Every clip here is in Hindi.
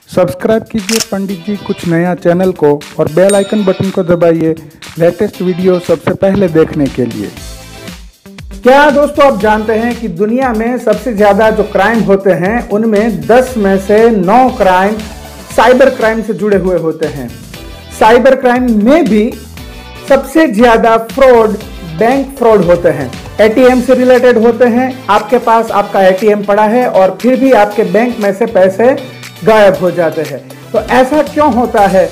सब्सक्राइब कीजिए पंडित जी कुछ नया चैनल को और बेल आइकन बटन को दबाइए लेटेस्ट वीडियो सबसे पहले देखने के लिए। क्या दोस्तों आप जानते हैं कि दुनिया में सबसे ज्यादा जो क्राइम होते हैं उनमें 10 में से 9 क्राइम साइबर क्राइम से जुड़े हुए होते हैं। साइबर क्राइम में भी सबसे ज्यादा फ्रॉड बैंक फ्रॉड होते हैं, एटीएम से रिलेटेड होते हैं। आपके पास आपका एटीएम पड़ा है और फिर भी आपके बैंक में से पैसे गायब हो जाते हैं। तो ऐसा क्यों होता है,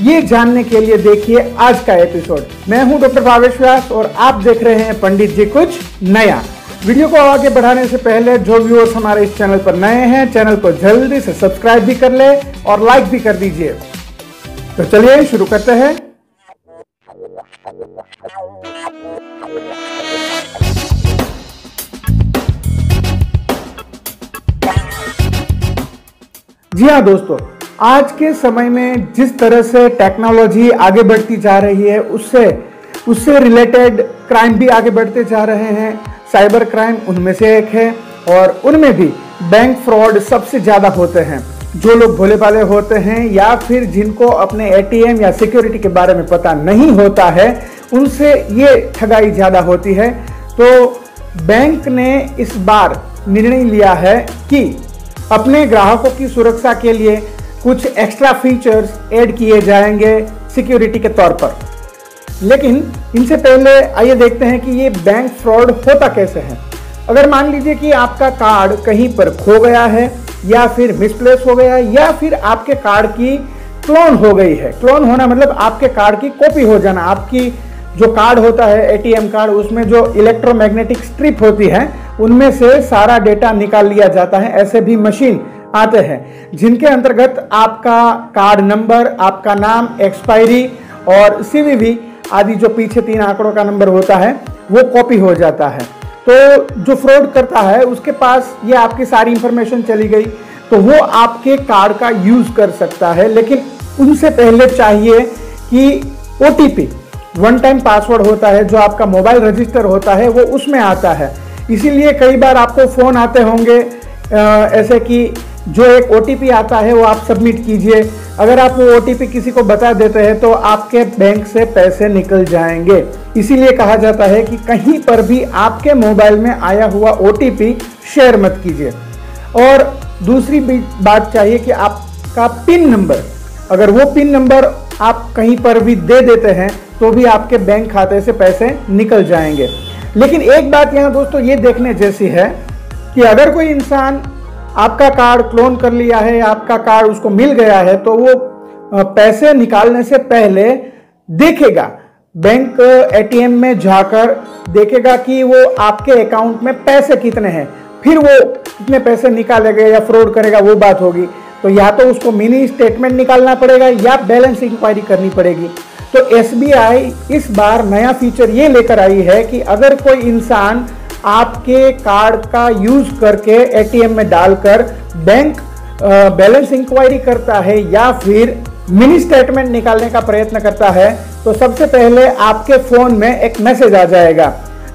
ये जानने के लिए देखिए आज का एपिसोड। मैं हूं डॉक्टर भावेश व्यास और आप देख रहे हैं पंडित जी कुछ नया। वीडियो को आगे बढ़ाने से पहले जो व्यूअर्स हमारे इस चैनल पर नए हैं, चैनल को जल्दी से सब्सक्राइब भी कर ले और लाइक भी कर दीजिए। तो चलिए शुरू करते हैं। जी हाँ दोस्तों, आज के समय में जिस तरह से टेक्नोलॉजी आगे बढ़ती जा रही है उससे रिलेटेड क्राइम भी आगे बढ़ते जा रहे हैं। साइबर क्राइम उनमें से एक है और उनमें भी बैंक फ्रॉड सबसे ज़्यादा होते हैं। जो लोग भोले भाले होते हैं या फिर जिनको अपने एटीएम या सिक्योरिटी के बारे में पता नहीं होता है, उनसे ये ठगाई ज़्यादा होती है। तो बैंक ने इस बार निर्णय लिया है कि अपने ग्राहकों की सुरक्षा के लिए कुछ एक्स्ट्रा फीचर्स ऐड किए जाएंगे सिक्योरिटी के तौर पर। लेकिन इनसे पहले आइए देखते हैं कि ये बैंक फ्रॉड होता कैसे है। अगर मान लीजिए कि आपका कार्ड कहीं पर खो गया है या फिर मिसप्लेस हो गया है या फिर आपके कार्ड की क्लोन हो गई है। क्लोन होना मतलब आपके कार्ड की कॉपी हो जाना। आपकी जो कार्ड होता है एटीएम कार्ड, उसमें जो इलेक्ट्रोमैग्नेटिक स्ट्रिप होती है उनमें से सारा डेटा निकाल लिया जाता है। ऐसे भी मशीन आते हैं जिनके अंतर्गत आपका कार्ड नंबर, आपका नाम, एक्सपायरी और सीवीवी आदि जो पीछे 3 आंकड़ों का नंबर होता है वो कॉपी हो जाता है। तो जो फ्रॉड करता है उसके पास ये आपकी सारी इंफॉर्मेशन चली गई तो वो आपके कार्ड का यूज कर सकता है। लेकिन उनसे पहले चाहिए कि ओटीपी, वन टाइम पासवर्ड होता है जो आपका मोबाइल रजिस्टर होता है वो उसमें आता है। इसीलिए कई बार आपको फोन आते होंगे ऐसे कि जो एक ओटीपी आता है वो आप सबमिट कीजिए। अगर आप वो ओटीपी किसी को बता देते हैं तो आपके बैंक से पैसे निकल जाएंगे। इसीलिए कहा जाता है कि कहीं पर भी आपके मोबाइल में आया हुआ ओटीपी शेयर मत कीजिए। और दूसरी बात चाहिए कि आपका पिन नंबर, अगर वो पिन नंबर आप कहीं पर भी दे देते हैं तो भी आपके बैंक खाते से पैसे निकल जाएंगे। लेकिन एक बात यहाँ दोस्तों ये देखने जैसी है कि अगर कोई इंसान आपका कार्ड क्लोन कर लिया है, आपका कार्ड उसको मिल गया है, तो वो पैसे निकालने से पहले देखेगा, बैंक एटीएम में जाकर देखेगा कि वो आपके अकाउंट में पैसे कितने हैं। फिर वो कितने पैसे निकालेगा या फ्रॉड करेगा वो बात होगी। तो या तो उसको मिनी स्टेटमेंट निकालना पड़ेगा या बैलेंस इंक्वायरी करनी पड़ेगी। तो एसबीआई इस बार नया फीचर ये लेकर आई है कि अगर कोई इंसान आपके कार्ड का यूज करके एटीएम में डालकर बैंक बैलेंस इंक्वायरी करता है या फिर मिनी स्टेटमेंट निकालने का प्रयत्न करता है तो सबसे पहले आपके फोन में एक मैसेज आ जाएगा।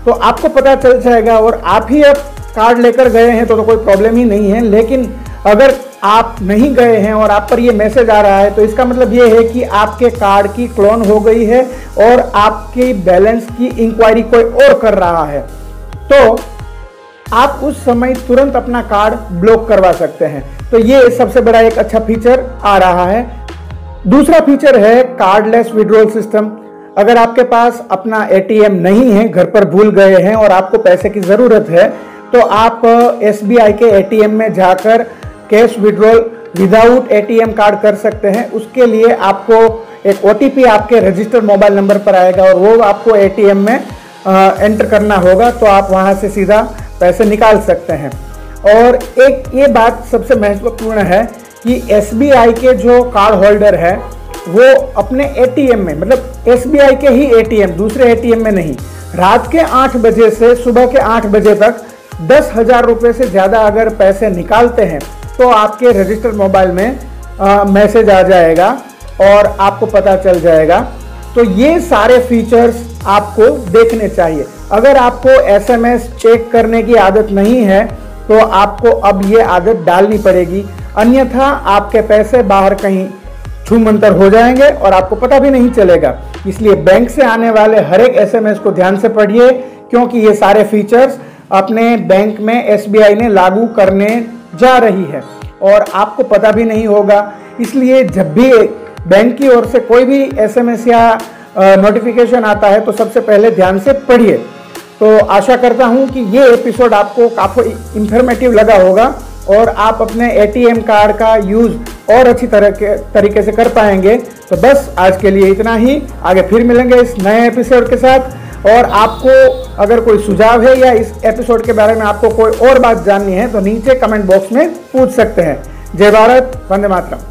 तो आपको पता चल जाएगा और आप ही अब कार्ड लेकर गए हैं तो कोई प्रॉब्लम ही नहीं है। लेकिन अगर आप नहीं गए हैं और आप पर ये मैसेज आ रहा है तो इसका मतलब ये है कि आपके कार्ड की क्लोन हो गई है और आपके बैलेंस की इंक्वायरी कोई और कर रहा है। तो आप उस समय तुरंत अपना कार्ड ब्लॉक करवा सकते हैं। तो ये सबसे बड़ा एक अच्छा फीचर आ रहा है। दूसरा फीचर है कार्डलेस विड्रॉल सिस्टम। अगर आपके पास अपना एटीएम नहीं है, घर पर भूल गए हैं और आपको पैसे की ज़रूरत है तो आप एसबीआई के एटीएम में जाकर cash withdrawal without ATM card कर सकते हैं। उसके लिए आपको एक ओटीपी आपके रजिस्टर्ड मोबाइल नंबर पर आएगा और वो आपको एटीएम में एंटर करना होगा तो आप वहां से सीधा पैसे निकाल सकते हैं। और एक ये बात सबसे महत्वपूर्ण है कि एसबीआई के जो कार्ड होल्डर है वो अपने एटीएम में, मतलब एसबीआई के ही एटीएम, दूसरे एटीएम में नहीं, रात के 8 बजे से सुबह के 8 बजे तक 10,000 रुपये से ज़्यादा अगर पैसे निकालते हैं तो आपके रजिस्टर्ड मोबाइल में मैसेज आ जाएगा और आपको पता चल जाएगा। तो ये सारे फीचर्स आपको देखने चाहिए। अगर आपको एसएमएस चेक करने की आदत नहीं है तो आपको अब ये आदत डालनी पड़ेगी। अन्यथा आपके पैसे बाहर कहीं छूमंतर हो जाएंगे और आपको पता भी नहीं चलेगा। इसलिए बैंक से आने वाले हर एक एसएमएस को ध्यान से पढ़िए, क्योंकि ये सारे फीचर्स अपने बैंक में एसबीआई ने लागू करने जा रही है और आपको पता भी नहीं होगा। इसलिए जब भी बैंक की ओर से कोई भी एसएमएस या नोटिफिकेशन आता है तो सबसे पहले ध्यान से पढ़िए। तो आशा करता हूं कि ये एपिसोड आपको काफ़ी इंफॉर्मेटिव लगा होगा और आप अपने एटीएम कार्ड का यूज़ और अच्छी तरीके से कर पाएंगे। तो बस आज के लिए इतना ही, आगे फिर मिलेंगे इस नए एपिसोड के साथ। और आपको अगर कोई सुझाव है या इस एपिसोड के बारे में आपको कोई और बात जाननी है तो नीचे कमेंट बॉक्स में पूछ सकते हैं। जय भारत, वंदे मातरम।